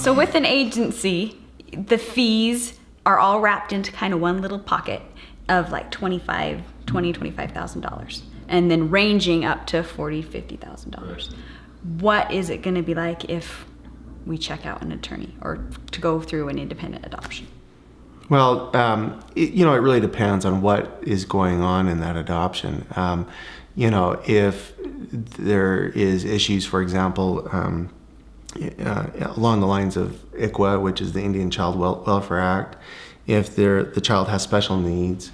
So with an agency, the fees are all wrapped into kind of one little pocket of like $25,000, and then ranging up to $40,000, $50,000. What is it going to be like if we check out an attorney or to go through an independent adoption? Well, it really depends on what is going on in that adoption. If there is issues, for example, along the lines of ICWA, which is the Indian Child Welfare Act, if the child has special needs,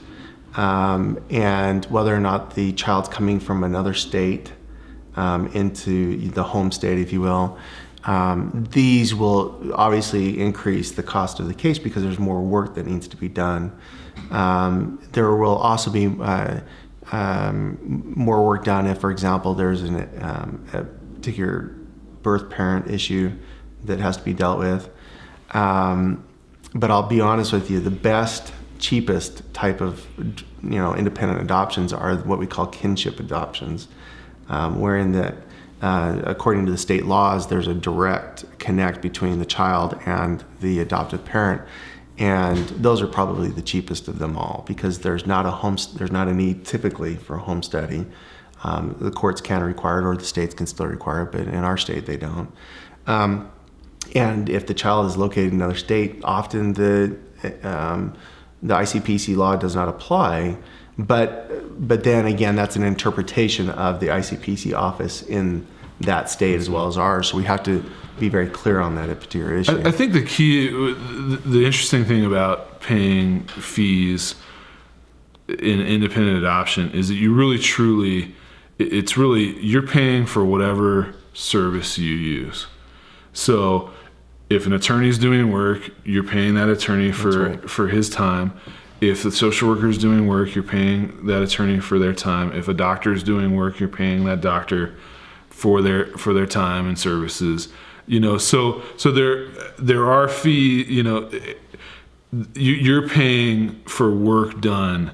and whether or not the child's coming from another state into the home state, if you will, these will obviously increase the cost of the case because there's more work that needs to be done. There will also be more work done if, for example, there's a particular birth parent issue that has to be dealt with. But I'll be honest with you, the best, cheapest type of independent adoptions are what we call kinship adoptions, wherein that according to the state laws, there's a direct connect between the child and the adoptive parent, and those are probably the cheapest of them all because there's not a need typically for a home study. The courts can require it, or the states can still require it, but in our state they don't. And if the child is located in another state, often the ICPC law does not apply. But then again, that's an interpretation of the ICPC office in that state as well as ours. So we have to be very clear on that particular issue. I think the interesting thing about paying fees in independent adoption is that you really truly, you're paying for whatever service you use. So if an attorney is doing work, you're paying that attorney for his time. If the social worker is doing work, you're paying that attorney for their time. If a doctor is doing work, you're paying that doctor for their time and services. So there are fees. You're paying for work done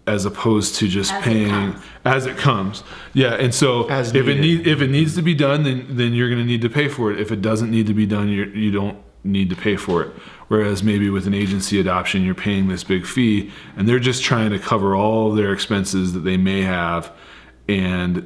as opposed to just paying as it comes. Yeah, and so if it needs to be done, then you're going to need to pay for it. If it doesn't need to be done, you don't need to pay for it. Whereas maybe with an agency adoption, you're paying this big fee, and they're just trying to cover all of their expenses that they may have, and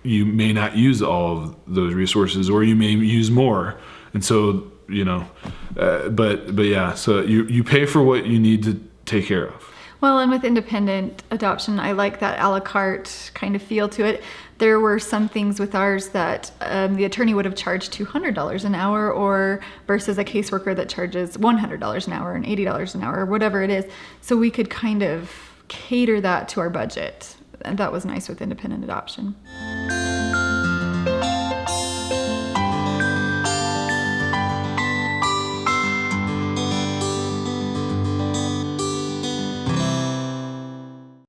you may not use all of those resources, or you may use more. And so, but yeah, so you pay for what you need to take care of. Well, and with independent adoption, I like that a la carte kind of feel to it. There were some things with ours that the attorney would have charged $200 an hour, or versus a caseworker that charges $100 an hour and $80 an hour, or whatever it is. So we could kind of cater that to our budget. And that was nice with independent adoption.